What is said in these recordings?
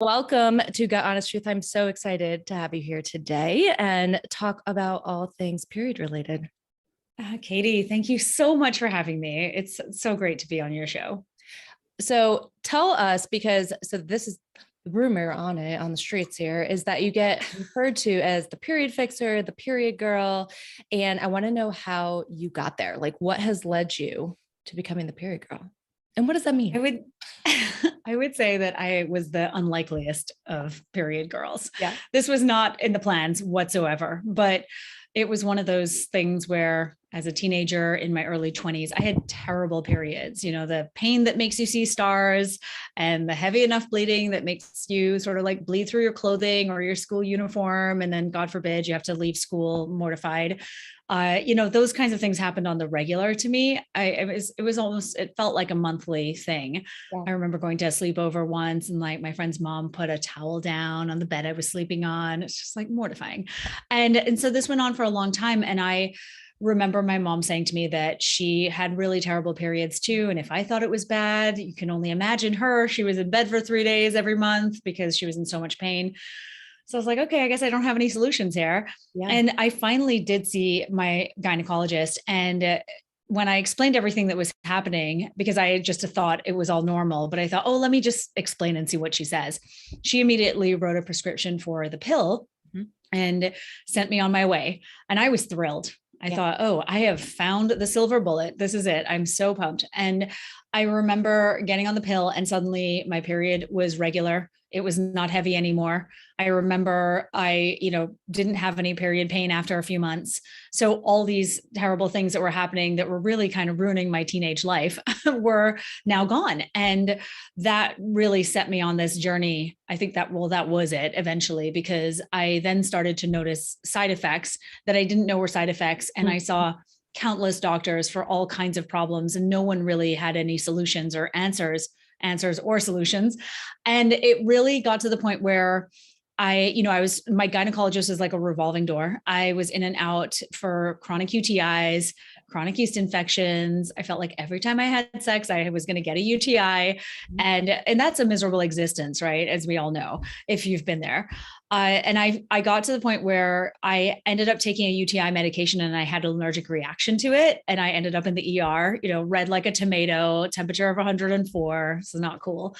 Welcome to Gut Honest Truth. I'm so excited to have you here today and talk about all things period related. Katie, thank you so much for having me. It's so great to be on your show. So tell us, because this is the rumor on the streets here, is that you get referred to as the period fixer, the period girl. And I want to know how you got there. Like, what has led you to becoming the period girl? And what does that mean? I would I would say that I was the unlikeliest of period girls. Yeah. This was not in the plans whatsoever, but it was one of those things where as a teenager in my early 20s, I had terrible periods, the pain that makes you see stars and the heavy enough bleeding that makes you sort of like bleed through your clothing or your school uniform. And then God forbid you have to leave school mortified. Those kinds of things happened on the regular to me. It felt like a monthly thing. Yeah. I remember going to a sleepover once and like my friend's mom put a towel down on the bed I was sleeping on. It's just like mortifying. And so this went on for a long time. And I remember my mom saying to me that she had really terrible periods too. And if I thought it was bad, you can only imagine her. She was in bed for 3 days every month because she was in so much pain. So I was like, okay, I guess I don't have any solutions here. Yeah. And I finally did see my gynecologist. And when I explained everything that was happening, because I just thought it was all normal, but I thought, oh, let me just explain and see what she says. She immediately wrote a prescription for the pill and sent me on my way. And I was thrilled. I thought, oh, I have found the silver bullet. This is it. I'm so pumped. And I remember getting on the pill and suddenly my period was regular. It was not heavy anymore. I remember I, didn't have any period pain after a few months. So all these terrible things that were happening that were really kind of ruining my teenage life were now gone. And that really set me on this journey. I think that was it eventually, because I then started to notice side effects that I didn't know were side effects. And I saw countless doctors for all kinds of problems, and no one really had any solutions or answers or solutions. And it really got to the point where my gynecologist was like a revolving door. I was in and out for chronic UTIs, chronic yeast infections. I felt like every time I had sex, I was going to get a UTI. And that's a miserable existence, right? As we all know, if you've been there. And I got to the point where I ended up taking a UTI medication and I had an allergic reaction to it. And I ended up in the ER, red like a tomato, temperature of 104. So not cool.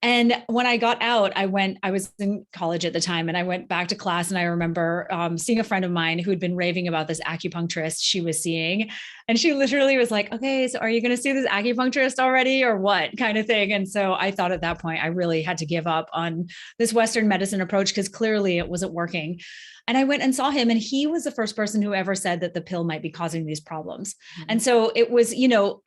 And when I got out, I was in college at the time, and I went back to class. And I remember seeing a friend of mine who had been raving about this acupuncturist she was seeing. And she literally was like, okay, so are you going to see this acupuncturist already or what kind of thing? And so I thought at that point, I really had to give up on this Western medicine approach because clearly it wasn't working. And I went and saw him, and he was the first person who ever said that the pill might be causing these problems. And so it was,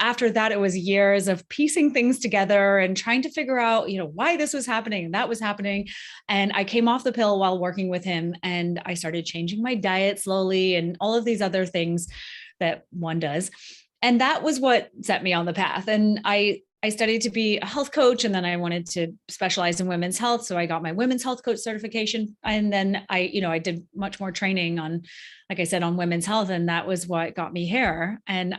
after that, it was years of piecing things together and trying to figure out, why this was happening and that was happening. And I came off the pill while working with him, and I started changing my diet slowly and all of these other things that one does. And that was what set me on the path. And I studied to be a health coach, and then I wanted to specialize in women's health. So I got my women's health coach certification. And then I did much more training on, like I said, on women's health. And that was what got me here. And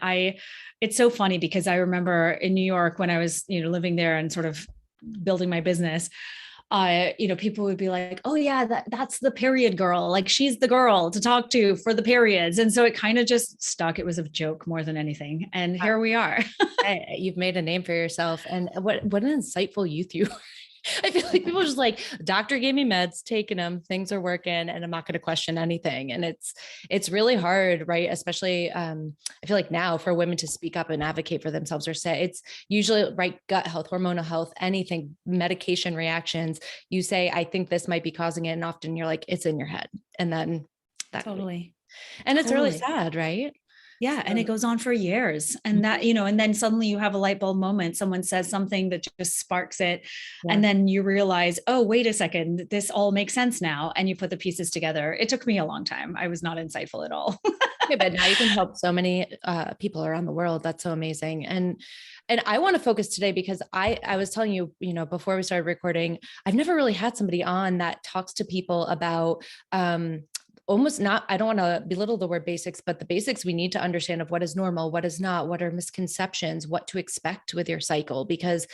it's so funny because I remember in New York when I was, living there and sort of building my business, people would be like, oh yeah, that's the period girl. Like she's the girl to talk to for the periods. And so it kind of just stuck. It was a joke more than anything. And here we are. Hey, you've made a name for yourself. And what an insightful youth you I feel like people just like, doctor gave me meds, taking them, things are working, and I'm not going to question anything. And it's really hard, right? Especially, I feel like now for women to speak up and advocate for themselves, or say it's usually right, gut health, hormonal health, anything, medication reactions. You say, I think this might be causing it. And often you're like, it's in your head. And then that Totally. and it's really sad, right? Yeah. And it goes on for years. And that, and then suddenly you have a light bulb moment. Someone says something that just sparks it. Yeah. And then you realize, oh, wait a second, this all makes sense now. And you put the pieces together. It took me a long time. I was not insightful at all. Okay, but now you can help so many people around the world. That's so amazing. And I want to focus today because I was telling you, before we started recording, I've never really had somebody on that talks to people about, almost not, I don't want to belittle the word basics, but the basics we need to understand of what is normal, what is not, what are misconceptions, what to expect with your cycle, because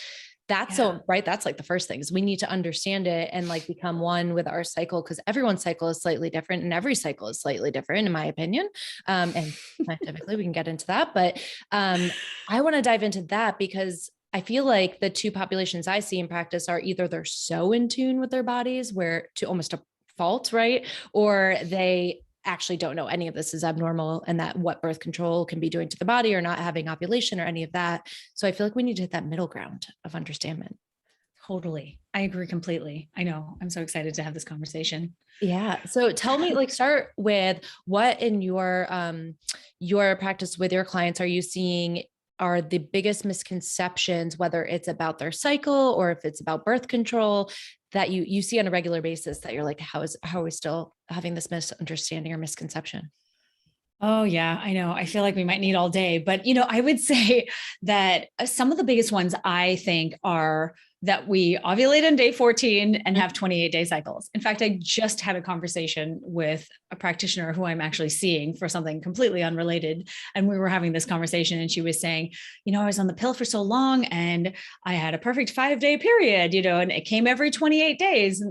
That's Yeah. so right. That's like the first thing is we need to understand it and like become one with our cycle, because everyone's cycle is slightly different and every cycle is slightly different, in my opinion. And scientifically, we can get into that. But I want to dive into that because I feel like the two populations I see in practice are either they're so in tune with their bodies where to almost a fault, right? Or they actually don't know any of this is abnormal and that what birth control can be doing to the body or not having ovulation or any of that. So I feel like we need to hit that middle ground of understanding. Totally. I agree completely. I know. I'm so excited to have this conversation. Yeah. So tell me, like, start with what in your practice with your clients are you seeing are the biggest misconceptions, whether it's about their cycle or if it's about birth control that you see on a regular basis that you're like, how are we still having this misunderstanding or misconception? Oh, yeah, I know. I feel like we might need all day, but I would say that some of the biggest ones I think are that we ovulate on day 14 and have 28-day cycles. In fact, I just had a conversation with a practitioner who I'm actually seeing for something completely unrelated. And we were having this conversation and she was saying, I was on the pill for so long and I had a perfect 5-day period, and it came every 28 days.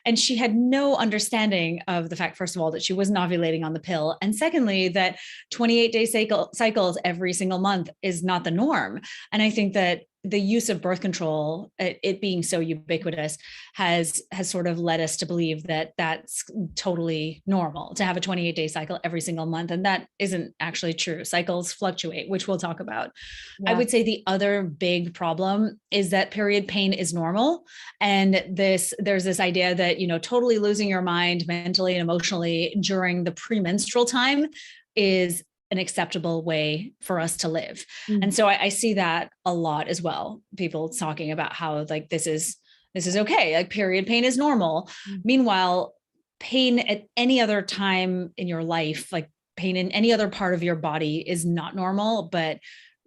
And she had no understanding of the fact, first of all, that she wasn't ovulating on the pill. And secondly, that 28-day cycles every single month is not the norm. And I think that the use of birth control, it being so ubiquitous, has sort of led us to believe that that's totally normal to have a 28-day cycle every single month. And that isn't actually true. Cycles fluctuate, which we'll talk about. Yeah. I would say the other big problem is that period pain is normal. And there's this idea that, totally losing your mind mentally and emotionally during the premenstrual time is an acceptable way for us to live. Mm-hmm. And so I see that a lot as well. People talking about how like, this is okay. Like period pain is normal. Mm-hmm. Meanwhile, pain at any other time in your life, like pain in any other part of your body is not normal, but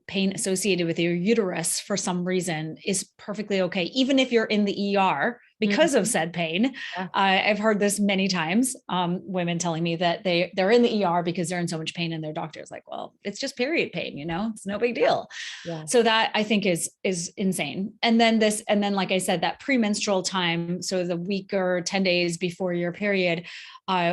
pain associated with your uterus for some reason is perfectly okay. Even if you're in the ER because of said pain. Yeah. I've heard this many times, women telling me that they're in the ER because they're in so much pain and their doctor's like, well, it's just period pain, it's no big deal. Yeah. So that I think is insane. And then like I said, that premenstrual time, so the week or 10 days before your period,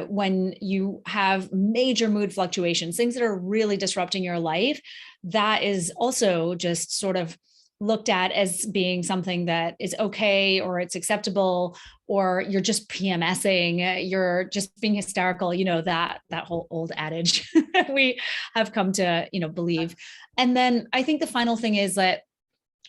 when you have major mood fluctuations, things that are really disrupting your life, that is also just sort of looked at as being something that is okay, or it's acceptable, or you're just PMSing, you're just being hysterical, that whole old adage we have come to, believe. And then I think the final thing is that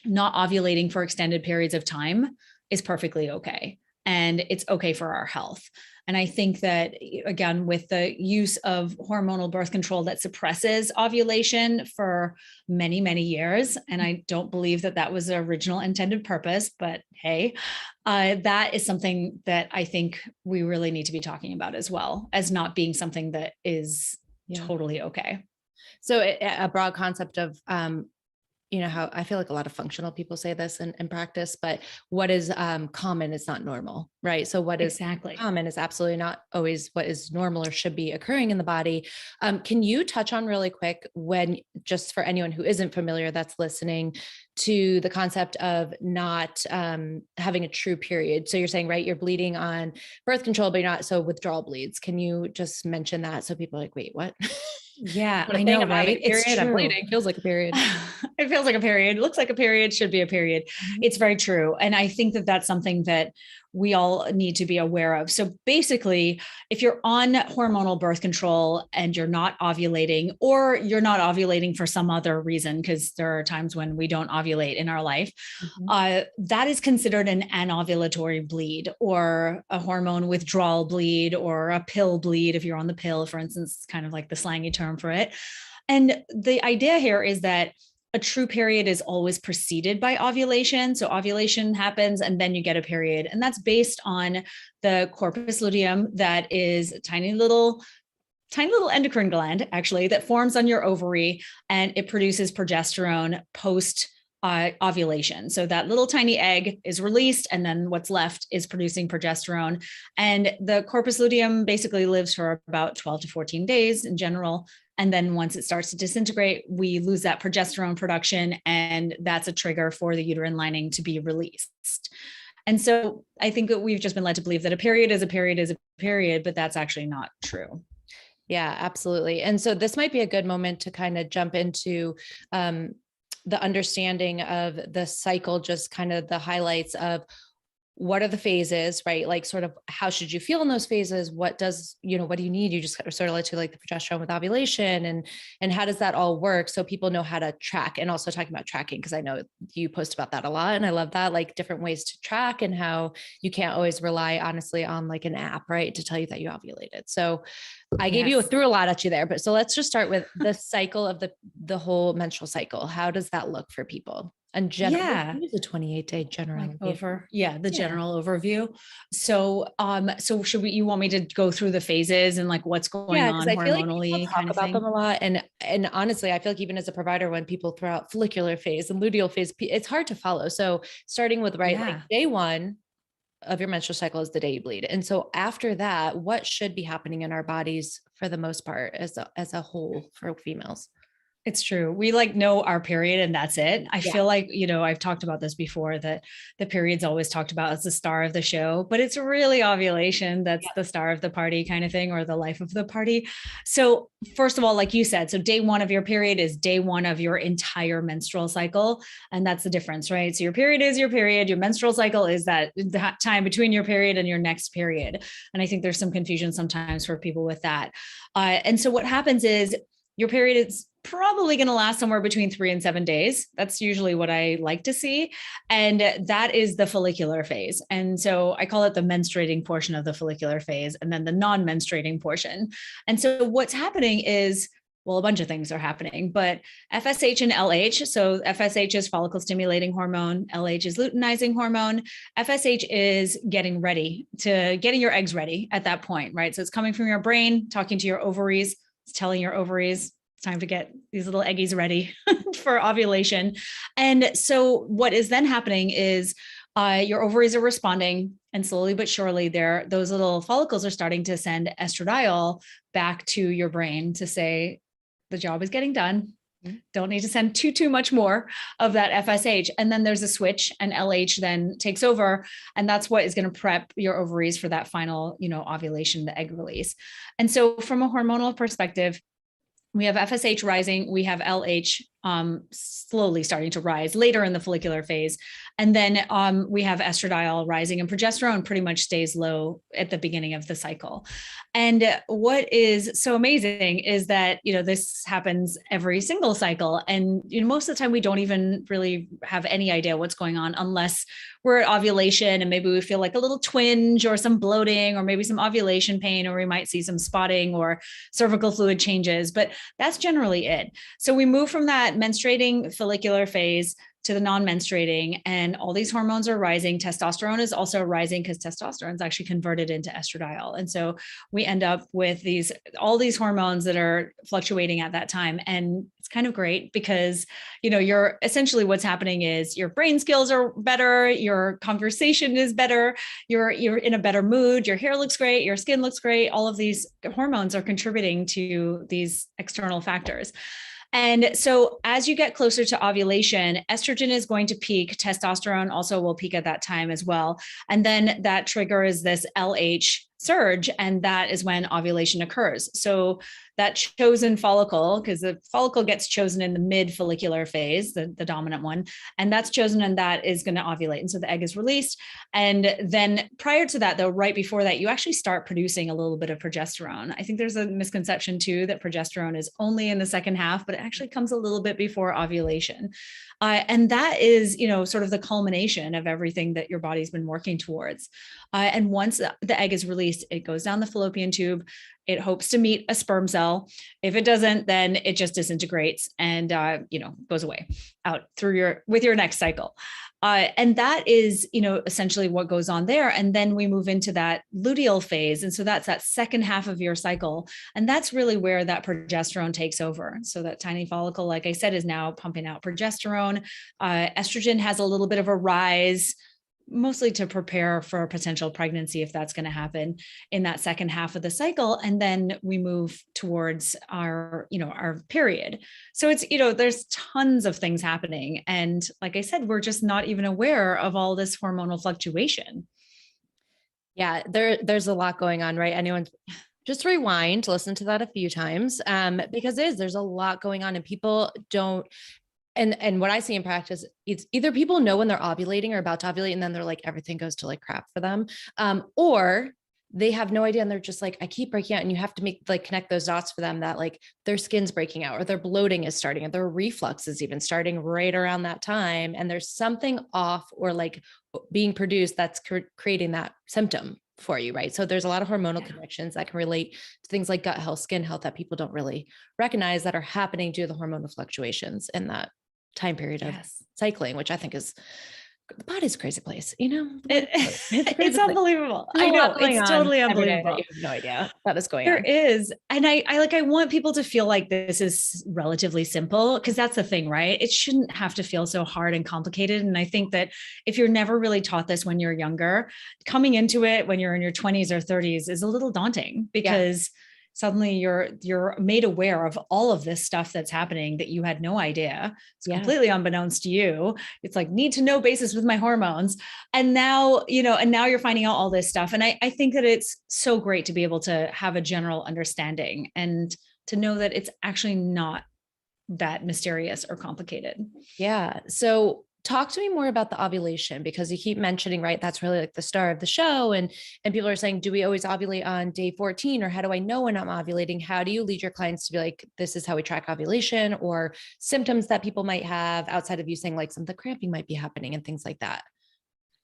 not ovulating for extended periods of time is perfectly okay. And it's okay for our health. And I think that, again, with the use of hormonal birth control that suppresses ovulation for many, many years, and I don't believe that was the original intended purpose, but hey, that is something that I think we really need to be talking about as well, as not being something that is totally okay. So a broad concept of, how I feel like a lot of functional people say this in practice, but what is common is not normal, right? So what is exactly common is absolutely not always what is normal or should be occurring in the body. Can you touch on really quick just for anyone who isn't familiar that's listening, to the concept of not having a true period? So you're saying, right, you're bleeding on birth control, but you're not. So withdrawal bleeds. Can you just mention that so people are like, wait, what? Yeah, I know, right? It's true. I'm bleeding. Feels like a period. It feels like a period. Looks like a period. Should be a period. Mm-hmm. It's very true. And I think that that's something that we all need to be aware of. So basically, if you're on hormonal birth control and you're not ovulating, or you're not ovulating for some other reason, because there are times when we don't ovulate in our life, that is considered an anovulatory bleed, or a hormone withdrawal bleed, or a pill bleed. If you're on the pill, for instance, kind of like the slangy term for it. And the idea here is that a true period is always preceded by ovulation. So ovulation happens and then you get a period. And that's based on the corpus luteum, that is a tiny little endocrine gland, actually, that forms on your ovary, and it produces progesterone post ovulation. So that little tiny egg is released, and then what's left is producing progesterone. And the corpus luteum basically lives for about 12 to 14 days in general. And then once it starts to disintegrate, we lose that progesterone production, and that's a trigger for the uterine lining to be released. And so I think that we've just been led to believe that a period is a period is a period, but that's actually not true. Yeah, absolutely. And so this might be a good moment to kind of jump into the understanding of the cycle, just kind of the highlights of what are the phases, right? Like sort of how should you feel in those phases? What does, what do you need? You just sort of let to like the progesterone with ovulation and how does that all work? So people know how to track, and also talking about tracking, because I know you post about that a lot. And I love that, like different ways to track and how you can't always rely honestly on like an app, right, to tell you that you ovulated. So I gave you threw a lot at you there, but so let's just start with the cycle of the whole menstrual cycle. How does that look for people? And general, use a 28-day general the general overview. So, so you want me to go through the phases and like what's going on I feel like hormonally? people talk about them a lot. And honestly, I feel like even as a provider, when people throw out follicular phase and luteal phase, it's hard to follow. So starting with like day one of your menstrual cycle is the day you bleed. And so after that, what should be happening in our bodies for the most part as a whole for females? It's true. We like know our period and that's it. I feel like, I've talked about this before, that the period's always talked about as the star of the show, but it's really ovulation that's the star of the party kind of thing, or the life of the party. So first of all, like you said, so day one of your period is day one of your entire menstrual cycle. And that's the difference, right? So your period is your period. Your menstrual cycle is that time between your period and your next period. And I think there's some confusion sometimes for people with that. And so what happens is your period is probably going to last somewhere between 3 and 7 days. That's usually what I like to see. And that is the follicular phase. And so I call it the menstruating portion of the follicular phase, and then the non-menstruating portion. And so what's happening is, well, a bunch of things are happening, but FSH and LH. So FSH is follicle stimulating hormone. LH is luteinizing hormone. FSH is getting your eggs ready at that point, right? So it's coming from your brain, talking to your ovaries. It's telling your ovaries it's time to get these little eggies ready for ovulation. And so what is then happening is your ovaries are responding, and slowly but surely those little follicles are starting to send estradiol back to your brain to say, the job is getting done. Don't need to send too much more of that FSH. And then there's a switch, and LH then takes over. And that's what is going to prep your ovaries for that final, ovulation, the egg release. And so from a hormonal perspective, we have FSH rising, we have LH slowly starting to rise later in the follicular phase. And then we have estradiol rising, and progesterone pretty much stays low at the beginning of the cycle. And what is so amazing is that, this happens every single cycle. And, most of the time we don't even really have any idea what's going on unless we're at ovulation and maybe we feel like a little twinge or some bloating or maybe some ovulation pain, or we might see some spotting or cervical fluid changes, but that's generally it. So we move from that menstruating follicular phase to the non-menstruating, and all these hormones are rising. Testosterone is also rising because testosterone is actually converted into estradiol. And so we end up with all these hormones that are fluctuating at that time. And it's kind of great because, you're essentially what's happening is your brain skills are better, your conversation is better, you're in a better mood, your hair looks great, your skin looks great. All of these hormones are contributing to these external factors. And so as you get closer to ovulation, estrogen is going to peak. Testosterone also will peak at that time as well. And then that triggers this LH surge, and that is when ovulation occurs. So that chosen follicle, because the follicle gets chosen in the mid follicular phase, the dominant one, and that's chosen, and that is going to ovulate. And so the egg is released. And then prior to that, though, right before that, you actually start producing a little bit of progesterone. I think there's a misconception too that progesterone is only in the second half, but it actually comes a little bit before ovulation. And that is, sort of the culmination of everything that your body's been working towards. And once the egg is released, it goes down the fallopian tube. It hopes to meet a sperm cell. If it doesn't, then it just disintegrates and, goes away out with your next cycle. And that is, essentially what goes on there. And then we move into that luteal phase. And so that's that second half of your cycle. And that's really where that progesterone takes over. So that tiny follicle, like I said, is now pumping out progesterone. Estrogen has a little bit of a rise mostly to prepare for a potential pregnancy if that's going to happen in that second half of the cycle. And then we move towards our period. So it's, there's tons of things happening. And like I said, we're just not even aware of all this hormonal fluctuation. Yeah, there's a lot going on, right? Anyone just rewind, listen to that a few times, because there's a lot going on and people don't. And what I see in practice, it's either people know when they're ovulating or about to ovulate, and then they're like, everything goes to like crap for them. Or they have no idea. And they're just like, I keep breaking out. And you have to connect those dots for them that like their skin's breaking out or their bloating is starting or their reflux is even starting right around that time. And there's something off or like being produced that's creating that symptom for you, right? So there's a lot of hormonal connections that can relate to things like gut health, skin health that people don't really recognize that are happening due to the hormonal fluctuations in that time period of cycling, which I think is the body's a crazy place, It's unbelievable. I know, it's totally unbelievable. You have no idea that is going on. There is. And I want people to feel like this is relatively simple, because that's the thing, right? It shouldn't have to feel so hard and complicated. And I think that if you're never really taught this when you're younger, coming into it when you're in your 20s or 30s is a little daunting, because suddenly you're made aware of all of this stuff that's happening that you had no idea. It's completely unbeknownst to you. It's like need to know basis with my hormones. And now, now you're finding out all this stuff. And I think that it's so great to be able to have a general understanding and to know that it's actually not that mysterious or complicated. Yeah. So talk to me more about the ovulation, because you keep mentioning, right, that's really like the star of the show. And people are saying, do we always ovulate on day 14? Or how do I know when I'm ovulating? How do you lead your clients to be like, this is how we track ovulation, or symptoms that people might have outside of you saying like some of the cramping might be happening and things like that?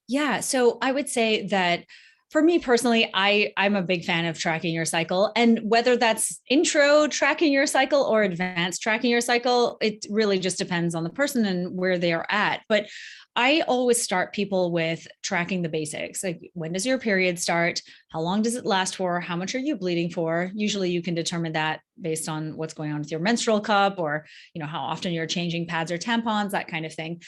Yeah. So I would say that for me personally, I'm a big fan of tracking your cycle, and whether that's intro tracking your cycle or advanced tracking your cycle, it really just depends on the person and where they are at. But I always start people with tracking the basics. Like, when does your period start? How long does it last for? How much are you bleeding for? Usually you can determine that based on what's going on with your menstrual cup, or, how often you're changing pads or tampons, that kind of thing.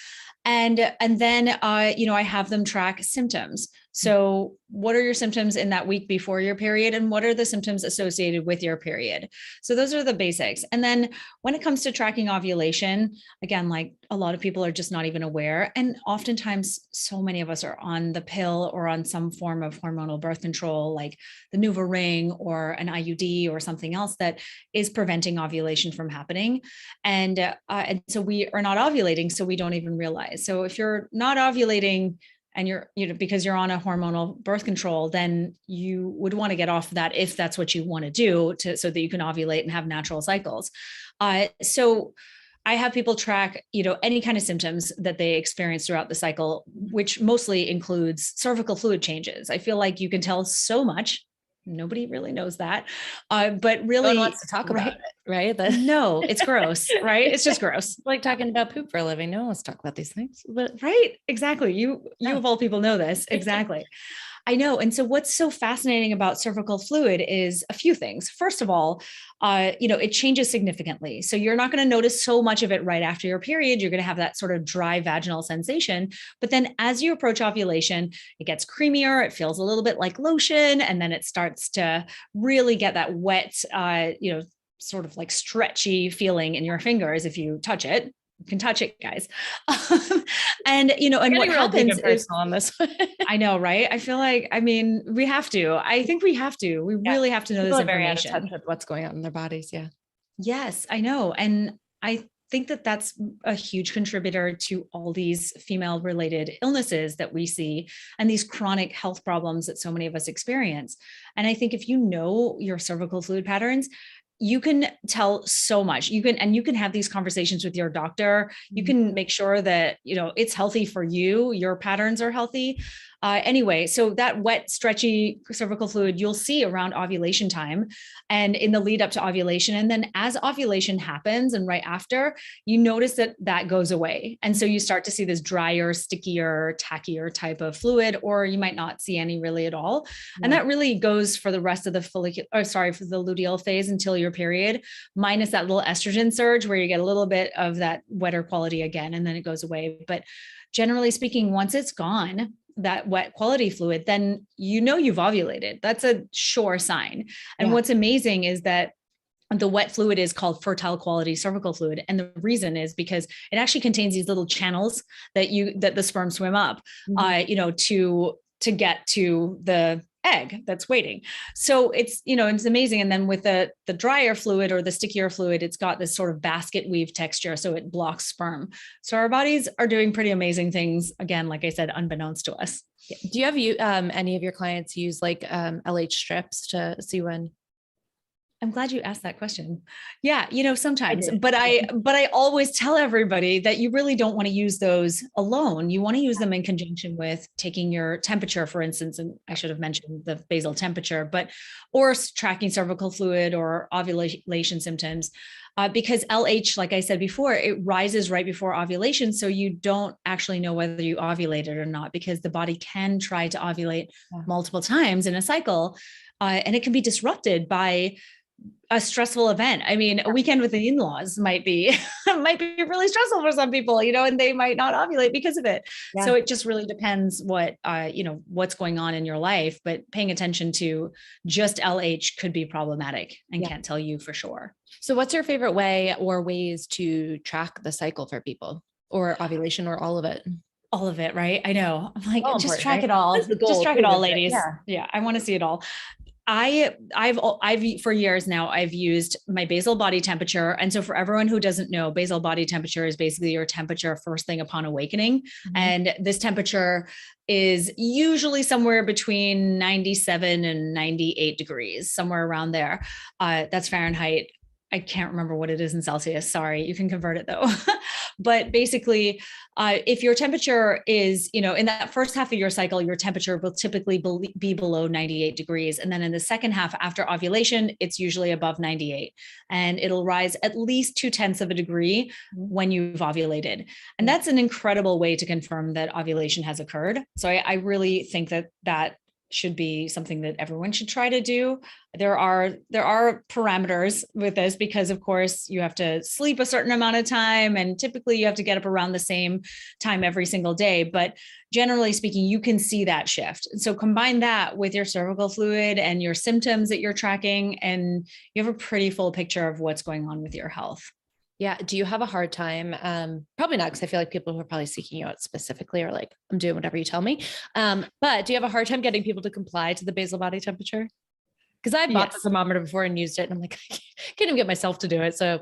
And then, I have them track symptoms. So what are your symptoms in that week before your period? And what are the symptoms associated with your period? So those are the basics. And then when it comes to tracking ovulation, again, like a lot of people are just not even aware. And oftentimes so many of us are on the pill or on some form of hormonal birth control, like the NuvaRing or an IUD or something else that is preventing ovulation from happening. And so we are not ovulating, so we don't even realize. So if you're not ovulating, and you're, because you're on a hormonal birth control, then you would want to get off that if that's what you want to do, so that you can ovulate and have natural cycles. So I have people track, any kind of symptoms that they experience throughout the cycle, which mostly includes cervical fluid changes. I feel like you can tell so much. Nobody really knows that. But really, no one wants to talk about it, right? No, it's gross, right? It's just gross. Like talking about poop for a living. No one wants to talk about these things, but right. Exactly. You of all people know this. Exactly. I know. And so what's so fascinating about cervical fluid is a few things. First of all, it changes significantly. So you're not going to notice so much of it right after your period. You're going to have that sort of dry vaginal sensation. But then as you approach ovulation, it gets creamier. It feels a little bit like lotion. And then it starts to really get that wet, sort of like stretchy feeling in your fingers if you touch it. You can touch it, guys. And what happens is on this. I know, right? I feel like, we have to. I think we have to. We really have to know this information. Very out of touch with what's going on in their bodies. Yeah. Yes, I know. And I think that that's a huge contributor to all these female related illnesses that we see and these chronic health problems that so many of us experience. And I think if you know your cervical fluid patterns, you can tell so much. You can have these conversations with your doctor. You can make sure that, it's healthy for you. Your patterns are healthy. Anyway, so that wet, stretchy cervical fluid you'll see around ovulation time and in the lead up to ovulation. And then as ovulation happens and right after, you notice that goes away. And so you start to see this drier, stickier, tackier type of fluid, or you might not see any really at all. Yeah. And that really goes for the rest of the for the luteal phase until your period, minus that little estrogen surge where you get a little bit of that wetter quality again, and then it goes away. But generally speaking, once it's gone, that wet quality fluid, then you've ovulated. That's a sure sign. And Yeah. what's amazing is that the wet fluid is called fertile quality cervical fluid. And the reason is because it actually contains these little channels that the sperm swim up, to get to the egg that's waiting. So it's amazing. And then with the drier fluid or the stickier fluid, it's got this sort of basket weave texture. So it blocks sperm. So our bodies are doing pretty amazing things. Again, like I said, unbeknownst to us. Do you have any of your clients use like LH strips to see when? I'm glad you asked that question. Yeah, sometimes, but I always tell everybody that you really don't want to use those alone. You want to use them in conjunction with taking your temperature, for instance, and I should have mentioned the basal temperature, or tracking cervical fluid or ovulation symptoms. Because LH, like I said before, it rises right before ovulation. So you don't actually know whether you ovulated or not, because the body can try to ovulate multiple times in a cycle. And it can be disrupted by a stressful event. I mean, a weekend with the in-laws might be really stressful for some people, and they might not ovulate because of it. Yeah. So it just really depends what's going on in your life, but paying attention to just LH could be problematic and can't tell you for sure. So what's your favorite way or ways to track the cycle for people, or ovulation, or all of it? All of it, right? I know. I'm like, just track it all. Just track it all, ladies. Yeah. I want to see it all. I've for years now, I've used my basal body temperature. And so for everyone who doesn't know, basal body temperature is basically your temperature first thing upon awakening. Mm-hmm. And this temperature is usually somewhere between 97 and 98 degrees, somewhere around there. That's Fahrenheit. I can't remember what it is in Celsius. Sorry, you can convert it though. But basically, if your temperature is, in that first half of your cycle, your temperature will typically be below 98 degrees. And then in the second half after ovulation, it's usually above 98. And it'll rise at least 0.2 of a degree when you've ovulated. And that's an incredible way to confirm that ovulation has occurred. So I really think that should be something that everyone should try to do. There are parameters with this, because of course you have to sleep a certain amount of time, and typically you have to get up around the same time every single day. But generally speaking, you can see that shift. And so combine that with your cervical fluid and your symptoms that you're tracking, and you have a pretty full picture of what's going on with your health. Yeah. Do you have a hard time? Probably not, because I feel like people are probably seeking you out specifically, or like, I'm doing whatever you tell me. But do you have a hard time getting people to comply to the basal body temperature? Because I bought the thermometer before and used it, and I'm like, I can't even get myself to do it. So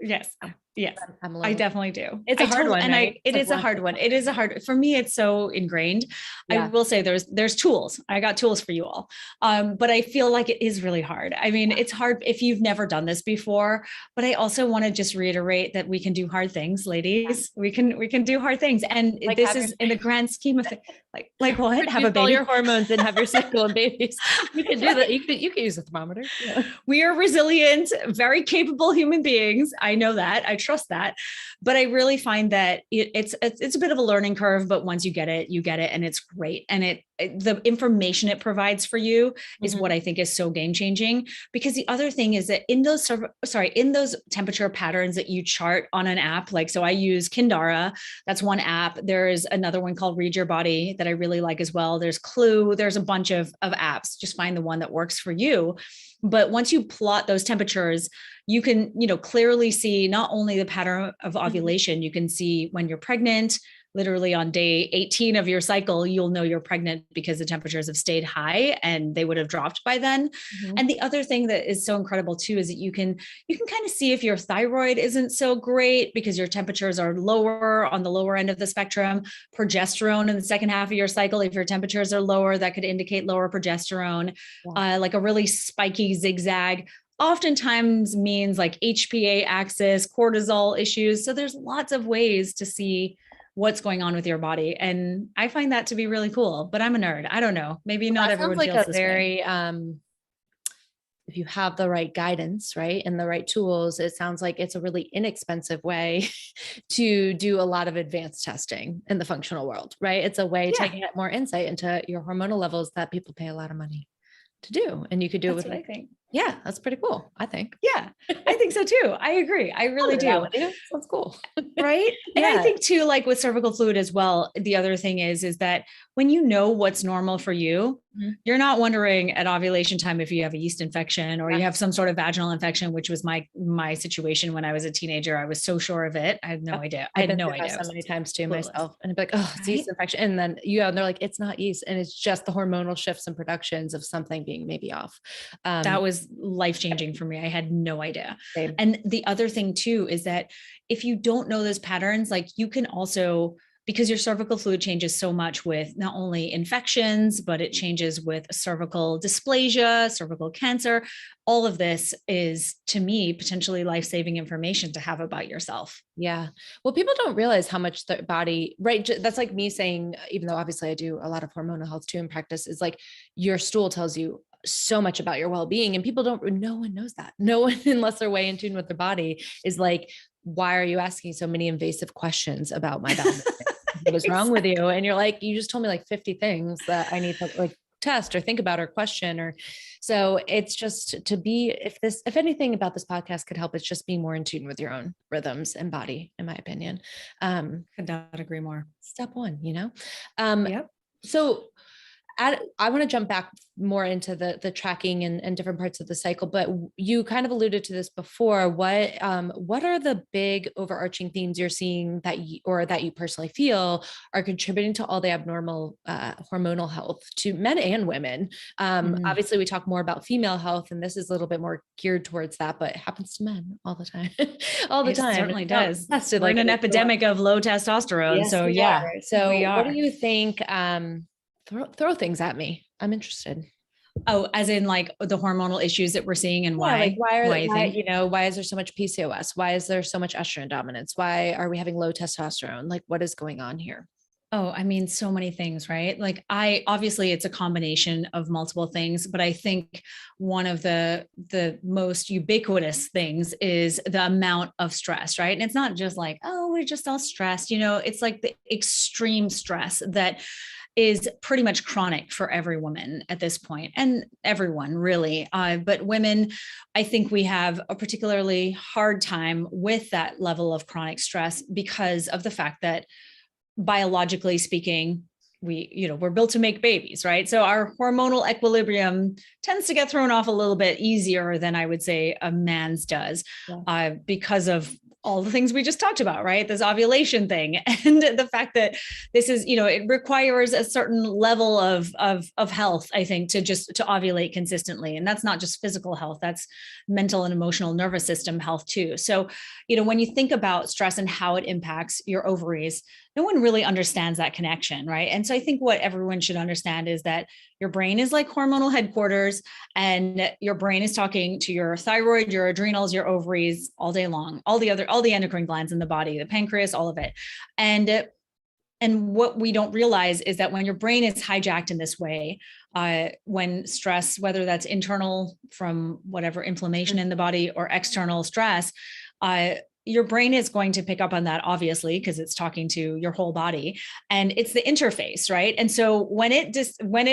yes. I definitely do. It's a hard one. And it is a hard one. It is a hard, for me, it's so ingrained. Yeah. I will say there's tools. I got tools for you all. But I feel like it is really hard. I mean, it's hard if you've never done this before, but I also want to just reiterate that we can do hard things, ladies. We can do hard things. And like this is in the grand scheme of things, like what? Have a baby, all your hormones, and have your cycle and babies. You can do that. You can use a thermometer. Yeah. We are resilient, very capable human beings. I know that. I trust that. But I really find that it's a bit of a learning curve, but once you get it, and it's great. And the information it provides for you is what I think is so game changing. Because the other thing is that in those temperature patterns that you chart on an app, so I use Kindara, that's one app. There's another one called Read Your Body that I really like as well. There's Clue. There's a bunch of apps. Just find the one that works for you. But once you plot those temperatures, you can, clearly see not only the pattern of ovulation, you can see when you're pregnant. Literally on day 18 of your cycle, you'll know you're pregnant because the temperatures have stayed high and they would have dropped by then. Mm-hmm. And the other thing that is so incredible too, is that you can kind of see if your thyroid isn't so great because your temperatures are lower on the lower end of the spectrum. Progesterone in the second half of your cycle, if your temperatures are lower, that could indicate lower progesterone. Yeah. Like a really spiky zigzag oftentimes means like HPA axis, cortisol issues. So there's lots of ways to see what's going on with your body. And I find that to be really cool, but I'm a nerd. I don't know. Maybe not everyone feels this way. If you have the right guidance, right, and the right tools, it sounds like it's a really inexpensive way to do a lot of advanced testing in the functional world, right? It's a way to get more insight into your hormonal levels that people pay a lot of money to do. And you could do it with Yeah, that's pretty cool, I think. Yeah, I think so too. I agree. I really do. Sounds cool. Right. And I Yeah. think too, like with cervical fluid as well, the other thing is that when you know what's normal for you, Mhm. you're not wondering at ovulation time if you have a yeast infection or Yeah. you have some sort of vaginal infection, which was my situation when I was a teenager. I was so sure of it. I had no idea. I I've had been no through that idea. so many times too Clueless. myself. And I'd be like, oh, it's Right. yeast infection. And then and they're like, it's not yeast. And it's just the hormonal shifts and productions of something being maybe off. That was life-changing for me. I had no idea. Same. And the other thing too is that if you don't know those patterns, like you can also, because your cervical fluid changes so much with not only infections, but it changes with cervical dysplasia, cervical cancer. All of this is, to me, potentially life-saving information to have about yourself. Yeah. Well, people don't realize how much their body, right? That's like me saying, even though obviously I do a lot of hormonal health too in practice, is like your stool tells you so much about your well-being, and people don't, no one knows that. No one, unless they're way in tune with their body, is like, why are you asking so many invasive questions about my body? What is wrong with you? And you're like, you just told me like 50 things that I need to like test or think about or question. Or so it's just to be, if anything about this podcast could help, it's just be more in tune with your own rhythms and body, in my opinion. Could not agree more. Step one, Yep. So I want to jump back more into the tracking and different parts of the cycle, but you kind of alluded to this before. What are the big overarching themes you're seeing that you personally feel are contributing to all the abnormal hormonal health to men and women? Obviously, we talk more about female health, and this is a little bit more geared towards that, but it happens to men all the time, all the time. It certainly does. Tested We're like in an epidemic of low testosterone. Yes, So we yeah, are. So we what are. do you think? Throw things at me. I'm interested. Oh, as in like the hormonal issues that we're seeing and Yeah, like why you think? why is there so much PCOS? Why is there so much estrogen dominance? Why are we having low testosterone? Like, what is going on here? Oh, I mean, so many things, right? Like obviously it's a combination of multiple things, but I think one of the most ubiquitous things is the amount of stress, right? And it's not just like, oh, we're just all stressed, it's like the extreme stress that is pretty much chronic for every woman at this point, and everyone really. But women, I think we have a particularly hard time with that level of chronic stress because of the fact that biologically speaking, we're built to make babies, right? So our hormonal equilibrium tends to get thrown off a little bit easier than I would say a man's does, because of all the things we just talked about, right? This ovulation thing and the fact that this is, it requires a certain level of health, I think, to ovulate consistently. And that's not just physical health, that's mental and emotional nervous system health too. So, when you think about stress and how it impacts your ovaries, no one really understands that connection, right? And so I think what everyone should understand is that your brain is like hormonal headquarters, and your brain is talking to your thyroid, your adrenals, your ovaries all day long, all the endocrine glands in the body, the pancreas, all of it. And what we don't realize is that when your brain is hijacked in this way, when stress, whether that's internal from whatever inflammation in the body or external stress, your brain is going to pick up on that, obviously, because it's talking to your whole body, and it's the interface, right? And so when it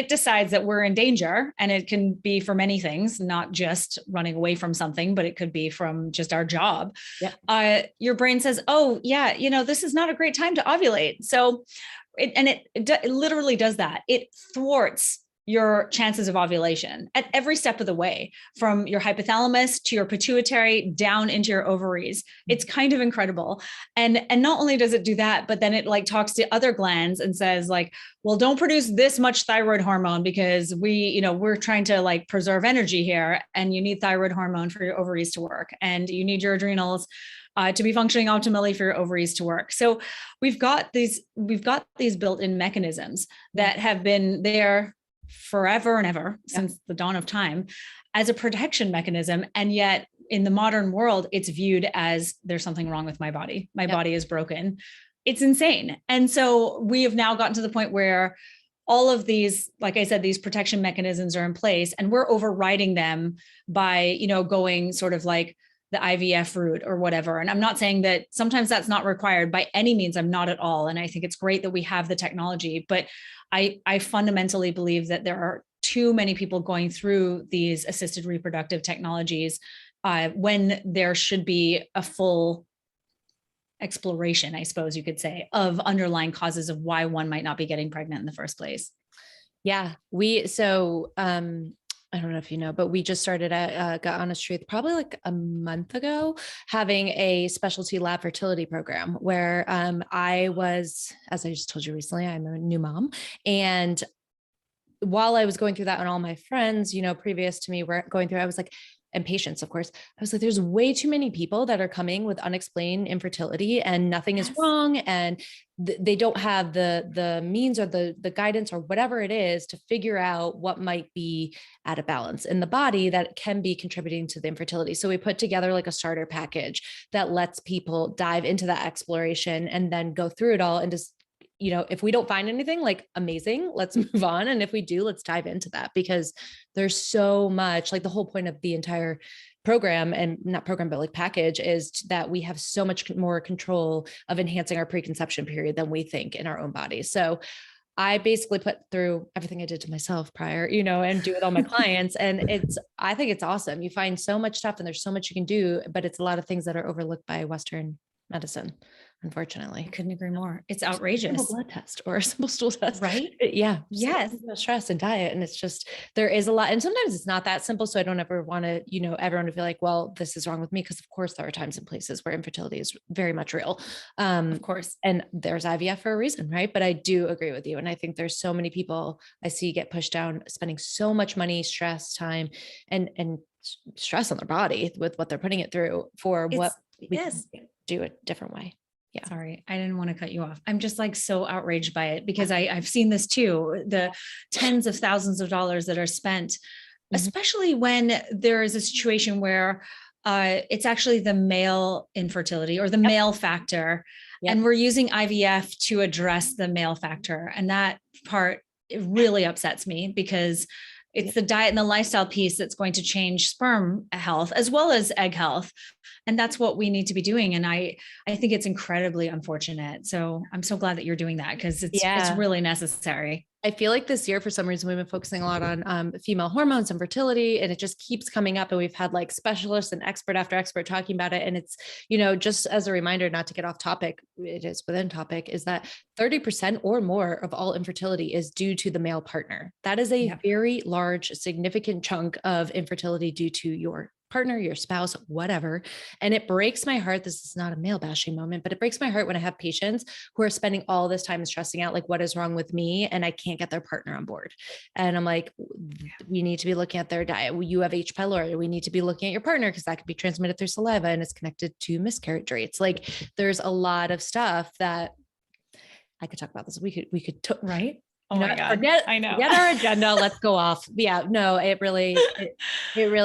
decides that we're in danger, and it can be for many things, not just running away from something, but it could be from just our job. Yeah. Your brain says, "Oh, yeah, this is not a great time to ovulate." So, it literally does that. It thwarts your chances of ovulation at every step of the way, from your hypothalamus to your pituitary down into your ovaries. It's kind of incredible. And not only does it do that, but then it like talks to other glands and says like, well, don't produce this much thyroid hormone because we're trying to like preserve energy here, and you need thyroid hormone for your ovaries to work, and you need your adrenals to be functioning optimally for your ovaries to work. So we've got these built-in mechanisms that have been there forever and ever, since the dawn of time, as a protection mechanism. And yet in the modern world, it's viewed as there's something wrong with my body. My body is broken. It's insane. And so we have now gotten to the point where all of these, like I said, these protection mechanisms are in place, and we're overriding them by, going sort of like the IVF route or whatever. And I'm not saying that sometimes that's not required by any means. I'm not at all. And I think it's great that we have the technology, but I fundamentally believe that there are too many people going through these assisted reproductive technologies when there should be a full exploration, I suppose you could say, of underlying causes of why one might not be getting pregnant in the first place. Yeah, I don't know if you know, but we just started at Gut Honest Truth probably like a month ago, having a specialty lab fertility program where I was, as I just told you recently, I'm a new mom. And while I was going through that, and all my friends, previous to me were going through, I was like, and patients, of course, I was like, there's way too many people that are coming with unexplained infertility and nothing is wrong. And they don't have the means or the guidance or whatever it is to figure out what might be out of balance in the body that can be contributing to the infertility. So we put together like a starter package that lets people dive into that exploration and then go through it all and just, if we don't find anything, like amazing, let's move on. And if we do, let's dive into that, because there's so much, like the whole point of the entire program, and not program, but like package, is that we have so much more control of enhancing our preconception period than we think in our own bodies. So I basically put through everything I did to myself prior, and do with all my clients. And I think it's awesome. You find so much stuff and there's so much you can do, but it's a lot of things that are overlooked by Western medicine, unfortunately. I couldn't agree more. It's outrageous. A simple blood test or a simple stool test. Right? Yeah. Yes. Stress and diet. And it's just, there is a lot. And sometimes it's not that simple. So I don't ever want to, everyone to feel like, well, this is wrong with me. Cause of course there are times and places where infertility is very much real. Of course. And there's IVF for a reason. Right. But I do agree with you. And I think there's so many people I see get pushed down, spending so much money, stress, time, and stress on their body with what they're putting it through for what we can do a different way. Yeah. Sorry, I didn't want to cut you off. I'm just like so outraged by it, because I've seen this too, the tens of thousands of dollars that are spent, especially when there is a situation where it's actually the male infertility or the male factor. And we're using IVF to address the male factor. And that part, it really upsets me, because it's the diet and the lifestyle piece that's going to change sperm health as well as egg health. And that's what we need to be doing. And I think it's incredibly unfortunate. So I'm so glad that you're doing that, because it's really necessary. I feel like this year, for some reason, we've been focusing a lot on female hormones and fertility, and it just keeps coming up. And we've had like specialists and expert after expert talking about it. And it's, just as a reminder, not to get off topic, it is within topic, is that 30% or more of all infertility is due to the male partner. That is a very large, significant chunk of infertility due to your partner, your spouse, whatever. And it breaks my heart. This is not a male bashing moment, but it breaks my heart when I have patients who are spending all this time stressing out, like, what is wrong with me? And I can't get their partner on board. And I'm like, we need to be looking at their diet. You have H. pylori. We need to be looking at your partner, because that could be transmitted through saliva and it's connected to miscarriage rates. Like, there's a lot of stuff that I could talk about this. We could right. Oh my God. I know. Forget our agenda. Let's go off. Yeah, no, it really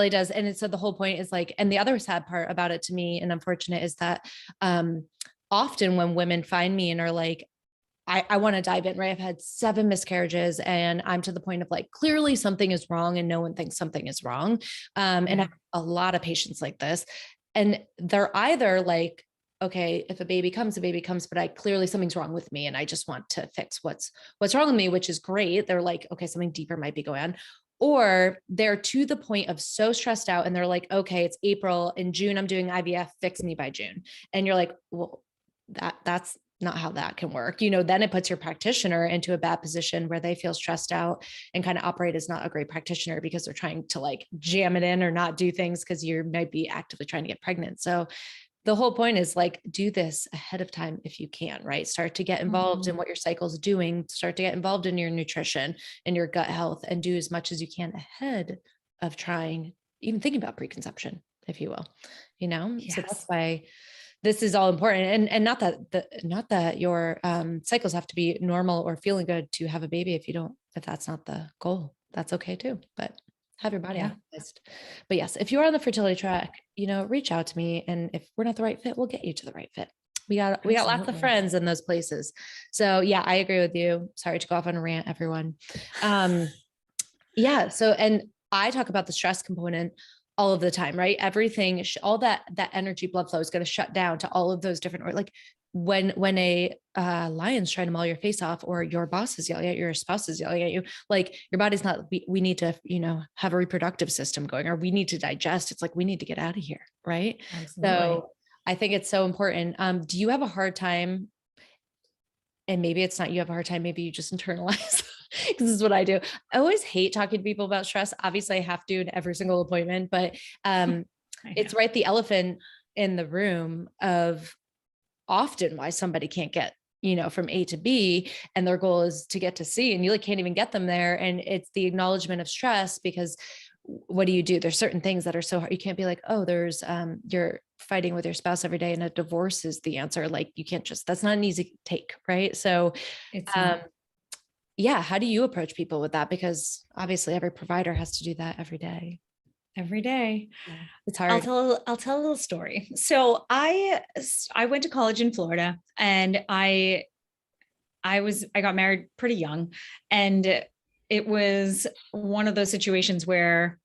does. And so the whole point is like, and the other sad part about it to me, and unfortunate, is that often when women find me and are like, I want to dive in, right? I've had 7 miscarriages and I'm to the point of like, clearly something is wrong and no one thinks something is wrong. And I have a lot of patients like this, and they're either like, okay, if a baby comes, but clearly something's wrong with me and I just want to fix what's wrong with me, which is great. They're like, okay, something deeper might be going on. Or they're to the point of so stressed out and they're like, okay, it's April, in June, I'm doing IVF, fix me by June. And you're like, well, that's not how that can work. Then it puts your practitioner into a bad position where they feel stressed out and kind of operate as not a great practitioner, because they're trying to like jam it in or not do things because you might be actively trying to get pregnant. So the whole point is like, do this ahead of time if you can, right? Start to get involved in what your cycle's doing, start to get involved in your nutrition and your gut health, and do as much as you can ahead of trying, even thinking about preconception, if you will, So that's why this is all important. And not that your cycles have to be normal or feeling good to have a baby. If that's not the goal, that's okay too, but have your body optimized. But yes, if you are on the fertility track, reach out to me. And if we're not the right fit, we'll get you to the right fit. We got lots of friends in those places. So yeah, I agree with you. Sorry to go off on a rant, everyone. So, and I talk about the stress component all of the time, right? Everything, all that energy blood flow is going to shut down to all of those different, or like when a lion's trying to maul your face off, or your boss is yelling at you, your spouse is yelling at you, like your body's not, we need to, have a reproductive system going, or we need to digest. It's like, we need to get out of here. Right. Absolutely. So I think it's so important. Do you have a hard time, and maybe it's not you have a hard time, maybe you just internalize, because this is what I do. I always hate talking to people about stress. Obviously I have to in every single appointment, but it's right, the elephant in the room of often why somebody can't get, from A to B, and their goal is to get to C, and you like can't even get them there. And it's the acknowledgement of stress, because what do? There's certain things that are so hard. You can't be like, oh, there's, you're fighting with your spouse every day and a divorce is the answer. Like, you can't just, that's not an easy take. Right. So, It's yeah. How do you approach people with that? Because obviously every provider has to do that every day. every day. Yeah. It's hard. I'll tell a little story. So I went to college in Florida, and I got married pretty young, and it was one of those situations where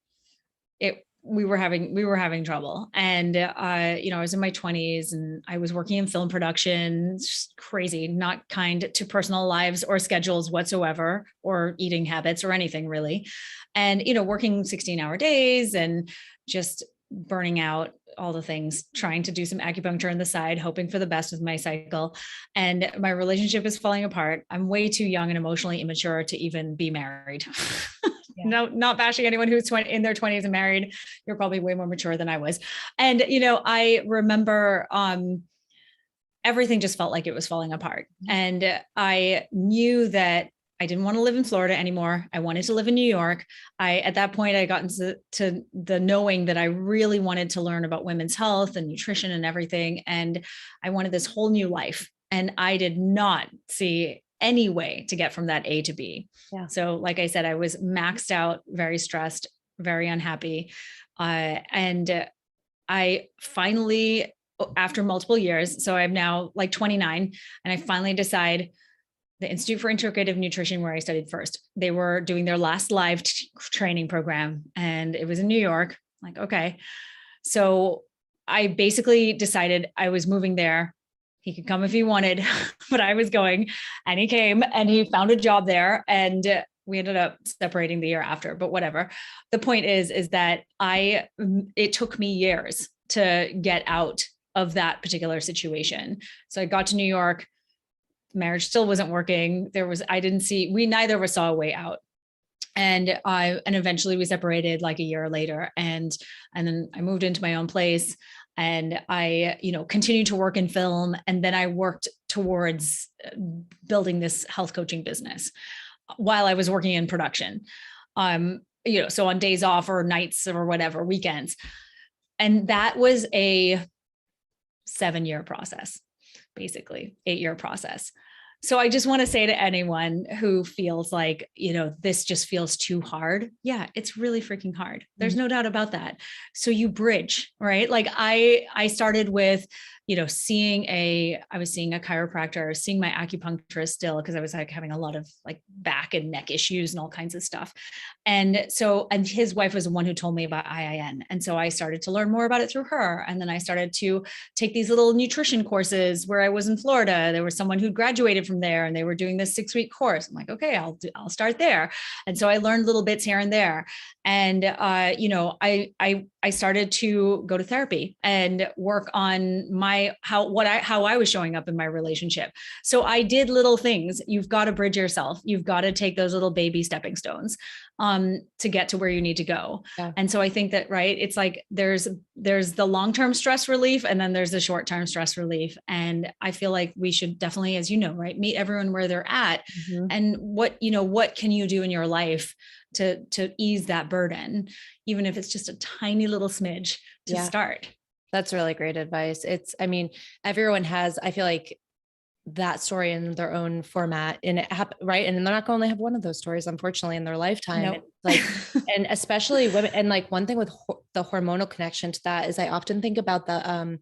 we were having trouble. And I was in my 20s, and I was working in film production. It's just crazy, not kind to personal lives or schedules whatsoever, or eating habits or anything really. And, working 16-hour days and just burning out, all the things, trying to do some acupuncture on the side, hoping for the best with my cycle. And my relationship is falling apart. I'm way too young and emotionally immature to even be married. Yeah. No, not bashing anyone who's in their 20s and married. You're probably way more mature than I was. And, I remember, everything just felt like it was falling apart. And I knew that I didn't want to live in Florida anymore. I wanted to live in New York. At that point, I got into the knowing that I really wanted to learn about women's health and nutrition and everything. And I wanted this whole new life. And I did not see any way to get from that A to B. Yeah. So like I said, I was maxed out, very stressed, very unhappy. And I finally, after multiple years, so I'm now like 29, and I finally decide, the Institute for Integrative Nutrition, where I studied first, they were doing their last live training program, and it was in New York. Like, okay. So I basically decided I was moving there. He could come if he wanted, but I was going, and he came, and he found a job there, and we ended up separating the year after, but whatever. The point is that it took me years to get out of that particular situation. So I got to New York, marriage still wasn't working. We neither of us saw a way out. And eventually we separated like a year later, and then I moved into my own place, and I, continued to work in film. And then I worked towards building this health coaching business while I was working in production. So on days off or nights or whatever, weekends. And that was a 7-year process, basically 8-year process. So I just want to say to anyone who feels like, this just feels too hard. Yeah, it's really freaking hard. There's no doubt about that. So you bridge, right? Like I started with, I was seeing a chiropractor, seeing my acupuncturist still, because I was like having a lot of like back and neck issues and all kinds of stuff. And his wife was the one who told me about IIN. And so I started to learn more about it through her. And then I started to take these little nutrition courses where I was in Florida. There was someone who graduated from there, and they were doing this 6-week course. I'm like, okay, I'll start there. And so I learned little bits here and there. And, I started to go to therapy and work on how I was showing up in my relationship. So I did little things. You've got to bridge yourself. You've got to take those little baby stepping stones to get to where you need to go. Yeah. And so I think that, right, it's like there's the long-term stress relief, and then there's the short-term stress relief. And I feel like we should definitely, as right, meet everyone where they're at. Mm-hmm. And what can you do in your life to ease that burden, even if it's just a tiny little smidge to start. That's really great advice. Everyone has, I feel like, that story in their own format, and it right. And they're not going to only have one of those stories, unfortunately, in their lifetime. Nope. And especially women. And like one thing with the hormonal connection to that is I often think about the,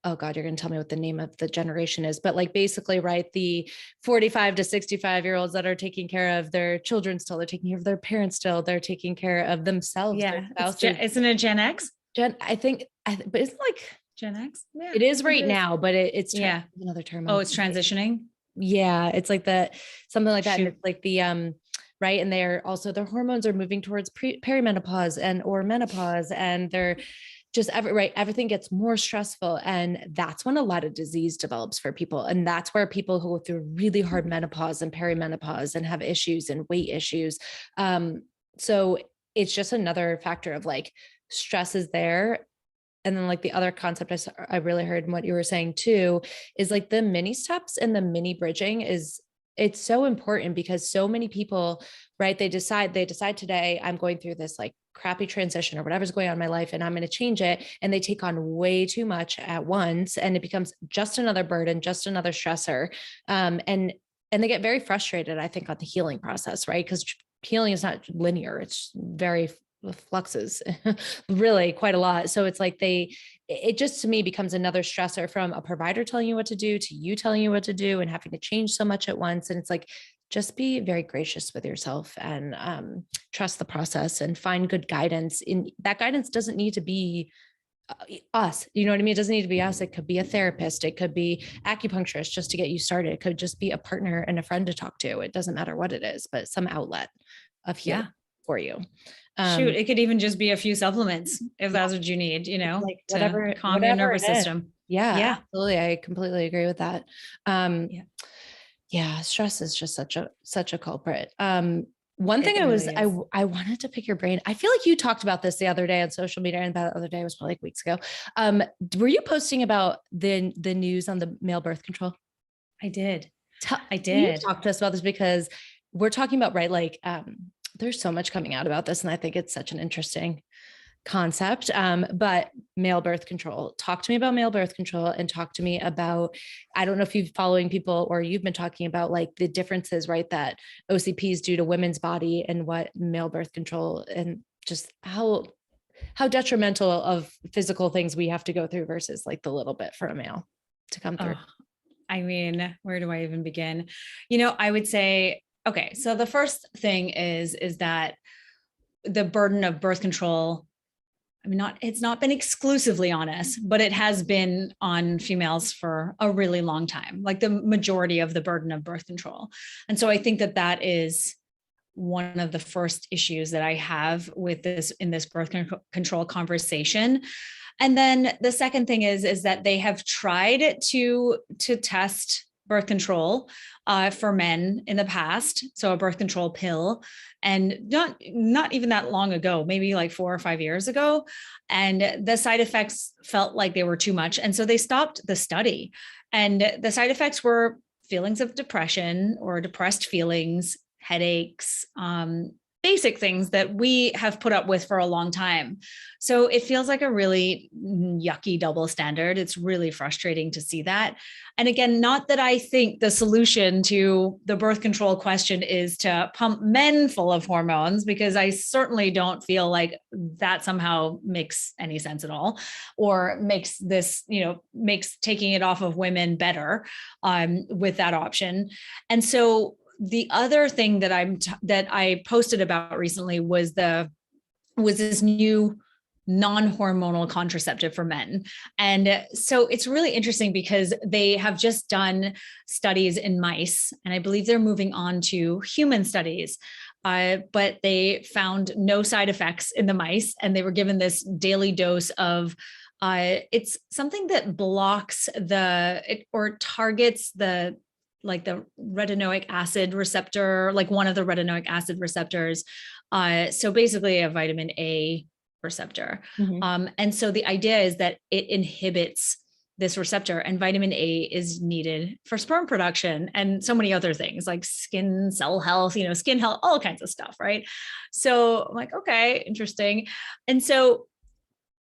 oh God, you're going to tell me what the name of the generation is, but like basically, right, the 45 to 65-year-olds that are taking care of their children still, they're taking care of their parents still, they're taking care of themselves. Yeah. Isn't it Gen X? I think, but it's like Gen X. Yeah, it is right it is. now, but it's Yeah. another term. Oh, it's transitioning. Yeah, it's like that, something like that. And Shoot. it's like the right. And they're also, their hormones are moving towards perimenopause and or menopause, and they're just everything gets more stressful. And that's when a lot of disease develops for people. And that's where people who go through really hard menopause and perimenopause and have issues and weight issues. So it's just another factor of like stress is there. And then like the other concept I really heard in what you were saying too, is like the mini steps and the mini bridging it's so important, because so many people, right, they decide today, I'm going through this like crappy transition or whatever's going on in my life, and I'm going to change it. And they take on way too much at once, and it becomes just another burden, just another stressor. And they get very frustrated, I think, on the healing process, right? Because healing is not linear. It's very fluxes really quite a lot. So it's like it just to me becomes another stressor, from a provider telling you what to do to you telling you what to do and having to change so much at once. And it's like, just be very gracious with yourself, and trust the process and find good guidance. In that guidance doesn't need to be us, you know what I mean? It doesn't need to be us. It could be a therapist. It could be acupuncturist just to get you started. It could just be a partner and a friend to talk to. It doesn't matter what it is, but some outlet of healing for you. Shoot, it could even just be a few supplements if that's what you need, like to calm your nervous system. Yeah, absolutely. I completely agree with that. Yeah, stress is just such a culprit. One thing I wanted to pick your brain. I feel like you talked about this the other day on social media, and the other day was probably like weeks ago. Were you posting about the news on the male birth control? I did. I did. You talk to us about this, because we're talking about, right, like there's so much coming out about this, and I think it's such an interesting concept. But male birth control, talk to me about male birth control, and talk to me about, I don't know if you've following people or you've been talking about like the differences, right, that OCPs do to women's body and what male birth control, and just how detrimental of physical things we have to go through versus like the little bit for a male to come through. I mean, where do I even begin? I would say, okay, so the first thing is that the burden of birth control, I mean, it's not been exclusively on us, but it has been on females for a really long time, like the majority of the burden of birth control. And so I think that is one of the first issues that I have with this in this birth control conversation. And then the second thing is that they have tried to test birth control for men in the past. So a birth control pill, and not even that long ago, maybe like 4 or 5 years ago. And the side effects felt like they were too much. And so they stopped the study. And the side effects were feelings of depression or depressed feelings, headaches, basic things that we have put up with for a long time. So it feels like a really yucky double standard. It's really frustrating to see that. And again, not that I think the solution to the birth control question is to pump men full of hormones, because I certainly don't feel like that somehow makes any sense at all, or makes this, makes taking it off of women better with that option. And so the other thing that I posted about recently was this new non-hormonal contraceptive for men. And so it's really interesting because they have just done studies in mice, and I believe they're moving on to human studies. But they found no side effects in the mice, and they were given this daily dose of it's something that blocks or targets the retinoic acid receptor, like one of the retinoic acid receptors. So basically a vitamin A receptor. Mm-hmm. And so the idea is that it inhibits this receptor, and vitamin A is needed for sperm production and so many other things like skin cell health, skin health, all kinds of stuff. Right. So I'm like, okay, interesting. And so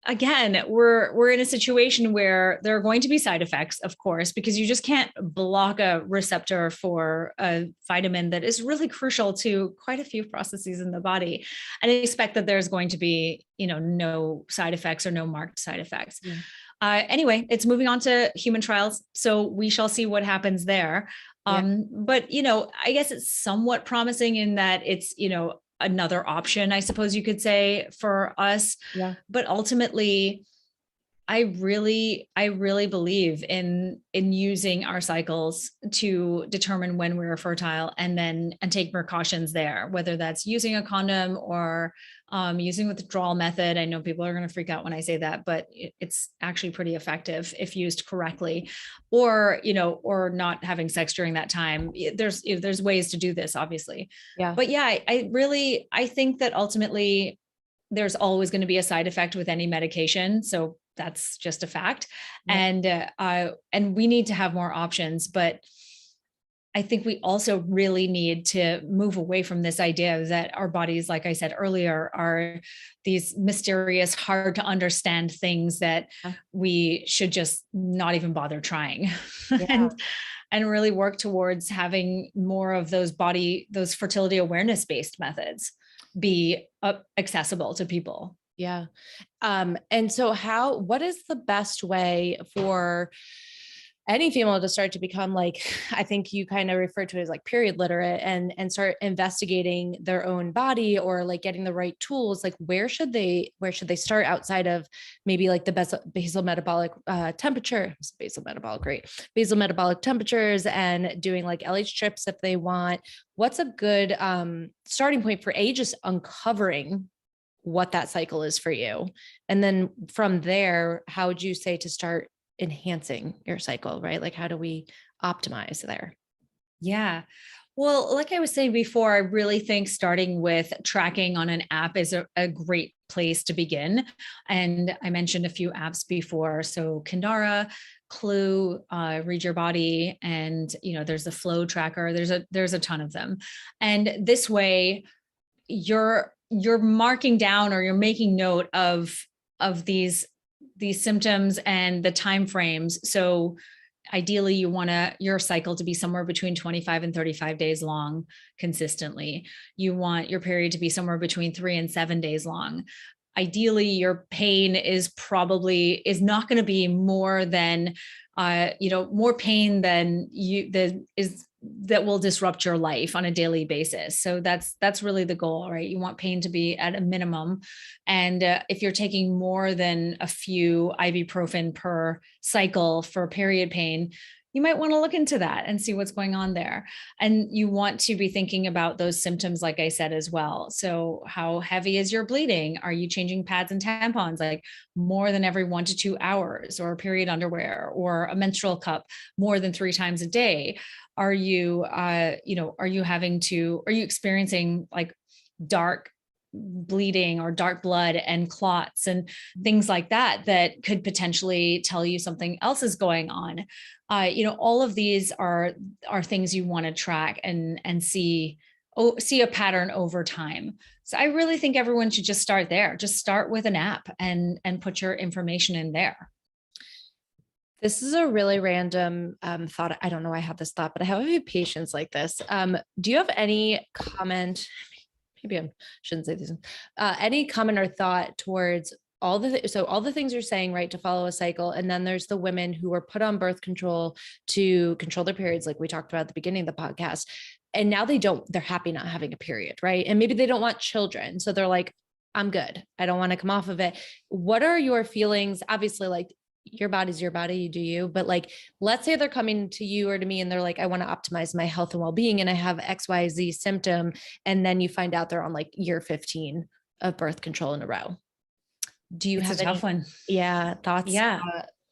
again, we're in a situation where there are going to be side effects, of course, because you just can't block a receptor for a vitamin that is really crucial to quite a few processes in the body, and expect that there's going to be, no side effects or no marked side effects. Yeah. Anyway, it's moving on to human trials, so we shall see what happens there. Yeah. But, I guess it's somewhat promising in that it's, another option, I suppose you could say, for us. Yeah. But ultimately, I really believe in using our cycles to determine when we're fertile, and take precautions there, whether that's using a condom or using withdrawal method. I know people are going to freak out when I say that, but it's actually pretty effective if used correctly, or, or not having sex during that time. There's ways to do this, obviously. Yeah. But yeah, I think that ultimately there's always going to be a side effect with any medication. So that's just a fact. Yep. And we need to have more options, but I think we also really need to move away from this idea that our bodies, like I said earlier, are these mysterious, hard to understand things that we should just not even bother trying. Yeah. and really work towards having more of those fertility awareness based methods be accessible to people. Yeah. And so what is the best way for any female to start to become, like, I think you kind of referred to it as like period literate, and start investigating their own body, or like getting the right tools? Like, where should they start outside of maybe like the basal metabolic temperature, basal metabolic temperatures, and doing like LH trips if they want? What's a good starting point for just uncovering what that cycle is for you? And then from there, how would you say to start enhancing your cycle, right? Like, how do we optimize there? Yeah. Well, like I was saying before, I really think starting with tracking on an app is a great place to begin. And I mentioned a few apps before. So Kindara, Clue, Read Your Body, and there's the Flow Tracker. There's a ton of them. And this way you're marking down, or you're making note of these symptoms and the time frames. So ideally you want your cycle to be somewhere between 25 and 35 days long consistently. You want your period to be somewhere between 3 and 7 days long. Ideally, your pain is not going to be more than more pain than that will disrupt your life on a daily basis. So that's really the goal, right? You want pain to be at a minimum. And if you're taking more than a few ibuprofen per cycle for period pain, you might want to look into that and see what's going on there. And you want to be thinking about those symptoms, like I said, as well. So how heavy is your bleeding? Are you changing pads and tampons like more than every 1 to 2 hours, or period underwear, or a menstrual cup more than 3 times a day? Are you, are you experiencing like dark bleeding or dark blood and clots and things like that could potentially tell you something else is going on? All of these are things you want to track and see a pattern over time. So I really think everyone should just start there. Just start with an app and put your information in there. This is a really random thought. I don't know why I have this thought, but I have a few patients like this. Do you have any comment? Maybe I shouldn't say this. Any comment or thought towards all the things you're saying, right, to follow a cycle, and then there's the women who were put on birth control to control their periods, like we talked about at the beginning of the podcast, and now they're happy not having a period, right? And maybe they don't want children, so they're like, I'm good, I don't want to come off of it. What are your feelings? Obviously, like, your body's your body, you do you, but like, let's say they're coming to you or to me and they're like, I want to optimize my health and well-being, and I have XYZ symptom, and then you find out they're on like year 15 of birth control in a row. Do you have a tough one? Yeah, thoughts? Yeah.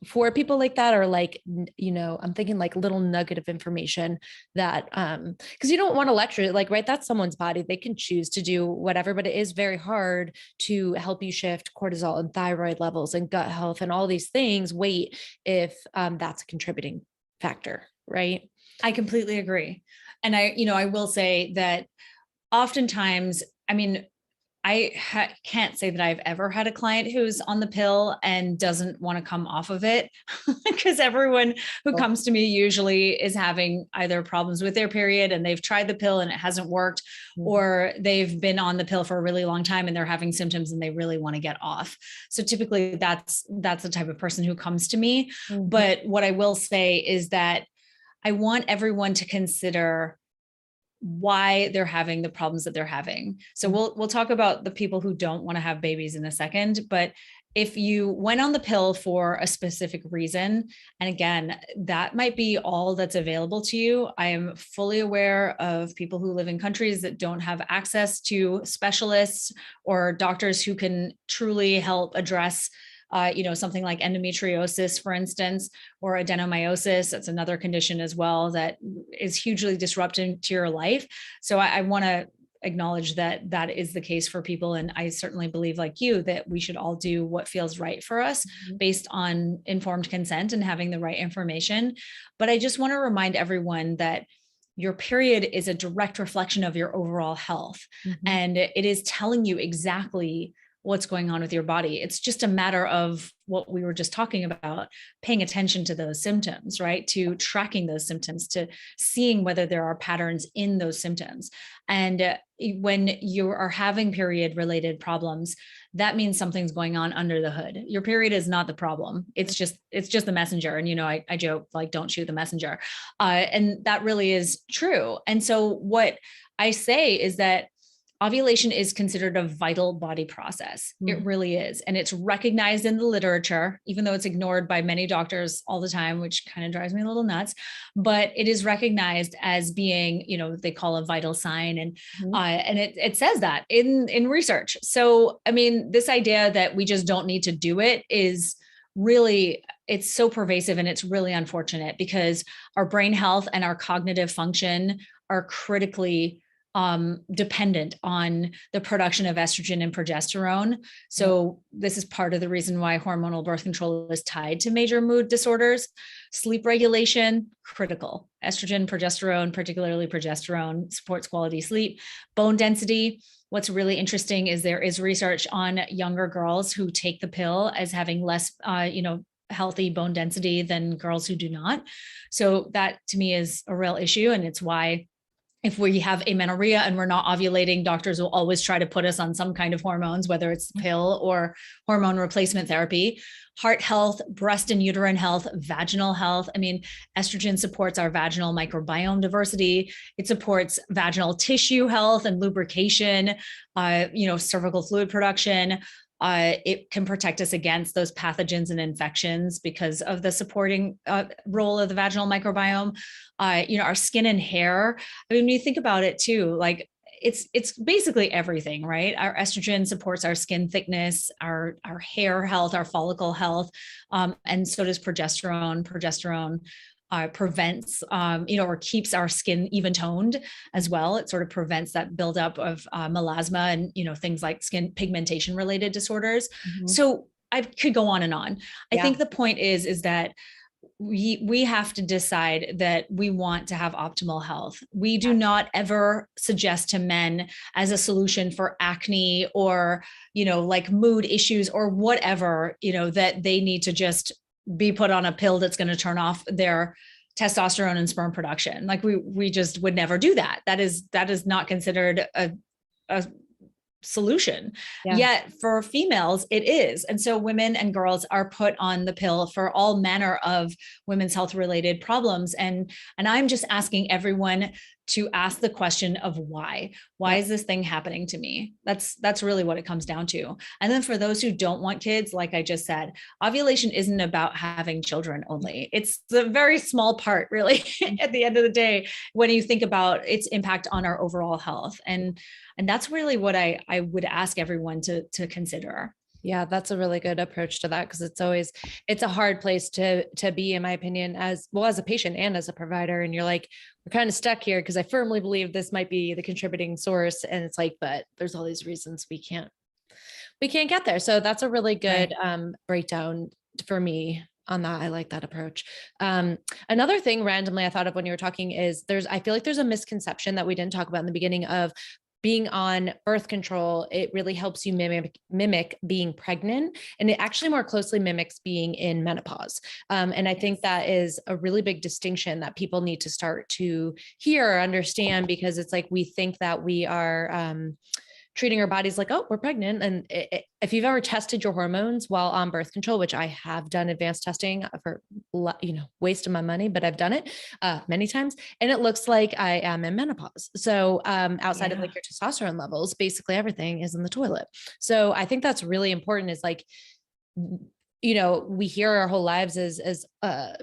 For people like that, or like, I'm thinking like little nugget of information that, because you don't want to lecture, like, right, that's someone's body, they can choose to do whatever, but it is very hard to help you shift cortisol and thyroid levels and gut health and all these things, weight, if that's a contributing factor, right? I completely agree. And I will say that oftentimes, I mean, can't say that I've ever had a client who's on the pill and doesn't want to come off of it, because everyone who comes to me usually is having either problems with their period and they've tried the pill and it hasn't worked, or they've been on the pill for a really long time and they're having symptoms and they really want to get off. So typically that's the type of person who comes to me. But what I will say is that I want everyone to consider why they're having the problems that they're having. So we'll talk about the people who don't want to have babies in a second, but if you went on the pill for a specific reason, and again, that might be all that's available to you. I am fully aware of people who live in countries that don't have access to specialists or doctors who can truly help address something like endometriosis, for instance, or adenomyosis. That's another condition as well that is hugely disruptive to your life. So I want to acknowledge that that is the case for people. And I certainly believe, like you, that we should all do what feels right for us based on informed consent and having the right information. But I just want to remind everyone that your period is a direct reflection of your overall health. And it is telling you exactly what's going on with your body. It's just a matter of what we were just talking about, paying attention to those symptoms, right? To tracking those symptoms, to seeing whether there are patterns in those symptoms. And when you are having period related problems, that means something's going on under the hood. Your period is not the problem. It's just the messenger. And, I joke, like, don't shoot the messenger. And that really is true. And so what I say is that ovulation is considered a vital body process. It really is. And it's recognized in the literature, even though it's ignored by many doctors all the time, which kind of drives me a little nuts, but it is recognized as being, they call a vital sign. And it says that in research. So, I mean, this idea that we just don't need to do it is really, it's so pervasive, and it's really unfortunate because our brain health and our cognitive function are critically dependent on the production of estrogen and progesterone. So this is part of the reason why hormonal birth control is tied to major mood disorders. Sleep regulation, critical. Estrogen, progesterone, particularly progesterone, supports quality sleep. Bone density. What's really interesting is there is research on younger girls who take the pill as having less, healthy bone density than girls who do not. So that to me is a real issue. And it's why if we have amenorrhea and we're not ovulating, doctors will always try to put us on some kind of hormones, whether it's pill or hormone replacement therapy. Heart health, breast and uterine health, vaginal health. I mean, estrogen supports our vaginal microbiome diversity. It supports vaginal tissue health and lubrication, cervical fluid production. It can protect us against those pathogens and infections because of the supporting role of the vaginal microbiome. Our skin and hair. I mean, when you think about it too, like it's basically everything, right? Our estrogen supports our skin thickness, our hair health, our follicle health, and so does progesterone. Progesterone prevents, or keeps our skin even toned as well. It sort of prevents that buildup of melasma and, things like skin pigmentation related disorders. So I could go on and on. I think the point is that we have to decide that we want to have optimal health. We do not ever suggest to men as a solution for acne or, like mood issues or whatever, that they need to just be put on a pill that's going to turn off their testosterone and sperm production. Like we just would never do that. That is not considered a solution. Yet for females, it is. And so women and girls are put on the pill for all manner of women's health related problems. And I'm just asking everyone to ask the question of why is this thing happening to me? That's really what it comes down to. And then for those who don't want kids, like I just said, ovulation isn't about having children only. It's a very small part, really, at the end of the day, when you think about its impact on our overall health. And that's really what I would ask everyone to consider. Yeah, that's a really good approach to that, because it's a hard place to be, in my opinion, as well as a patient and as a provider. And you're like, we're kind of stuck here because I firmly believe this might be the contributing source. And it's like, but there's all these reasons we can't get there. So that's a really good breakdown for me on that. I like that approach. Another thing randomly I thought of when you were talking is I feel like there's a misconception that we didn't talk about in the beginning of being on birth control. It really helps you mimic being pregnant, and it actually more closely mimics being in menopause. And I think that is a really big distinction that people need to start to hear or understand, because it's like we think that we are treating our bodies like, oh, we're pregnant. And if you've ever tested your hormones while on birth control, which I have done advanced testing for waste of my money, but I've done it many times. And it looks like I am in menopause. So outside of like your testosterone levels, basically everything is in the toilet. So I think that's really important, is like, we hear our whole lives as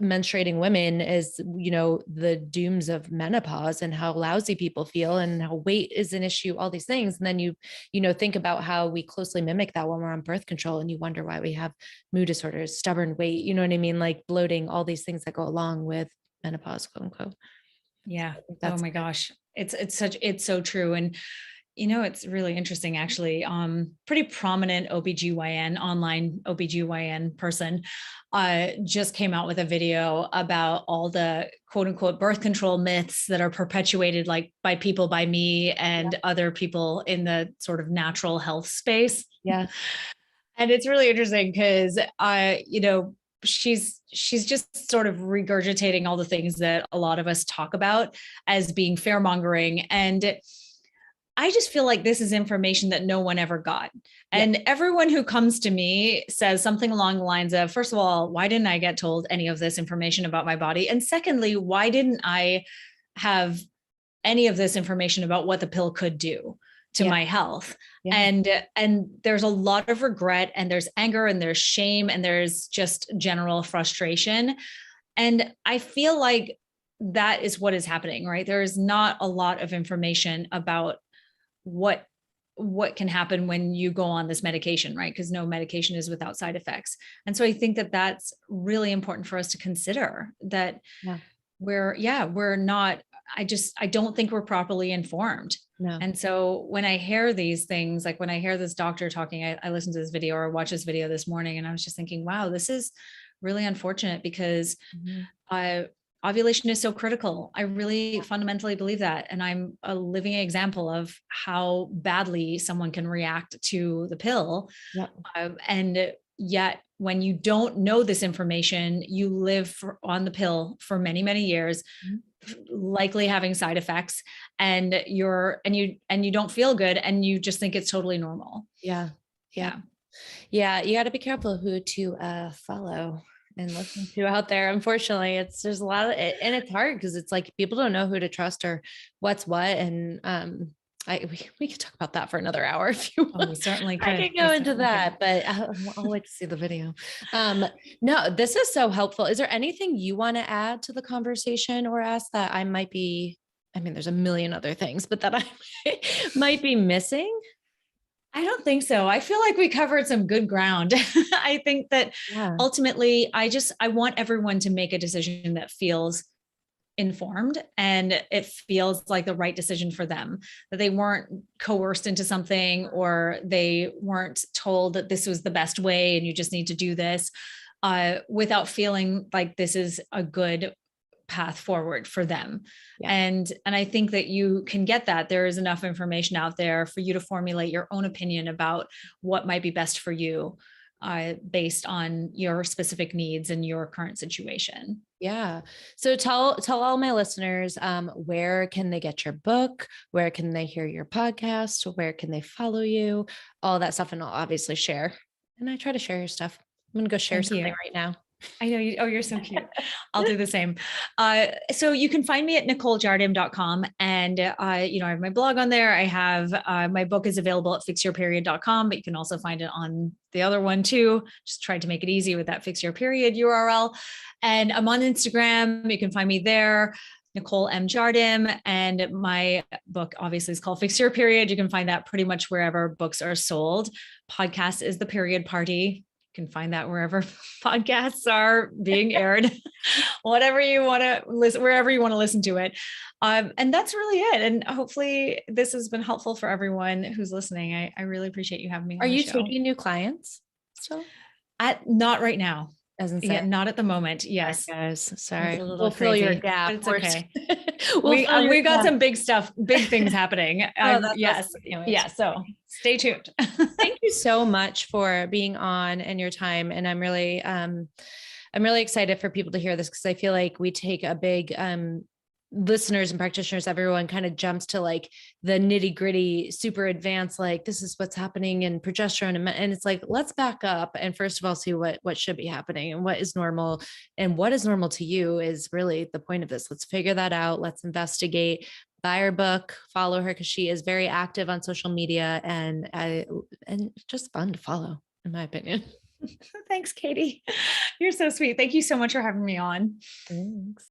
menstruating women as, the dooms of menopause and how lousy people feel and how weight is an issue, all these things. And then you think about how we closely mimic that when we're on birth control, and you wonder why we have mood disorders, stubborn weight, you know what I mean? Like bloating, all these things that go along with menopause, quote unquote. Yeah. Oh my gosh. It's so true. And it's really interesting, actually. Pretty prominent OBGYN, online OBGYN person, just came out with a video about all the quote unquote birth control myths that are perpetuated, like by people, by me and other people in the sort of natural health space. Yeah. And it's really interesting because, she's just sort of regurgitating all the things that a lot of us talk about as being fear-mongering. And I just feel like this is information that no one ever got. And everyone who comes to me says something along the lines of, first of all, why didn't I get told any of this information about my body? And secondly, why didn't I have any of this information about what the pill could do to my health? And there's a lot of regret, and there's anger, and there's shame, and there's just general frustration. And I feel like that is what is happening, right? There is not a lot of information about what can happen when you go on this medication, right? Because no medication is without side effects. And so I think that that's really important for us to consider, that we're not, I don't think we're properly informed. No. And so when I hear these things, like when I hear this doctor talking, I listened to this video or watched this video this morning, and I was just thinking, wow, this is really unfortunate, because ovulation is so critical. I really fundamentally believe that. And I'm a living example of how badly someone can react to the pill. And yet when you don't know this information, you live on the pill for many, many years, likely having side effects, and you don't feel good, and you just think it's totally normal. Yeah. You got to be careful who to follow and listen to out there. Unfortunately, there's a lot of it, and it's hard because it's like people don't know who to trust or what's what. And we could talk about that for another hour if you want. We certainly could. I could go into that, but I'll wait to see the video. No, this is so helpful. Is there anything you want to add to the conversation or ask that I might be? I mean, there's a million other things, but that I might be missing. I don't think so. I feel like we covered some good ground. I think that ultimately, I want everyone to make a decision that feels informed and it feels like the right decision for them, that they weren't coerced into something, or they weren't told that this was the best way and you just need to do this, without feeling like this is a good path forward for them. And I think that you can get that. There is enough information out there for you to formulate your own opinion about what might be best for you, based on your specific needs and your current situation. Yeah. So tell all my listeners, where can they get your book? Where can they hear your podcast? Where can they follow you? All that stuff. And I'll obviously share. And I try to share your stuff. I'm going to go share something right now. I know you. Oh, you're so cute. I'll do the same. So you can find me at NicoleJardim.com. And, I have my blog on there. I have, my book is available at fixyourperiod.com, but you can also find it on the other one too. Just tried to make it easy with that Fix Your Period URL. And I'm on Instagram. You can find me there, Nicole M. Jardim. And my book obviously is called Fix Your Period. You can find that pretty much wherever books are sold. Podcast is The Period Party. Can find that wherever podcasts are being aired, whatever you want to listen, wherever you want to listen to it. And that's really it. And hopefully this has been helpful for everyone who's listening. I really appreciate you having me. Are you taking new clients still? Not right now. Not at the moment. Yes. Guys, sorry. We'll fill your gap. It's okay. we got some big things happening. Yes. Yeah. So stay tuned. Thank you so much for being on and your time. And I'm really excited for people to hear this, because I feel like we take a big listeners and practitioners, everyone kind of jumps to like the nitty gritty, super advanced, like this is what's happening in progesterone. And it's like, let's back up. And first of all, see what should be happening and what is normal, and what is normal to you is really the point of this. Let's figure that out. Let's investigate. Buy her book, follow her, because she is very active on social media, and just fun to follow, in my opinion. Thanks, Katie. You're so sweet. Thank you so much for having me on. Thanks.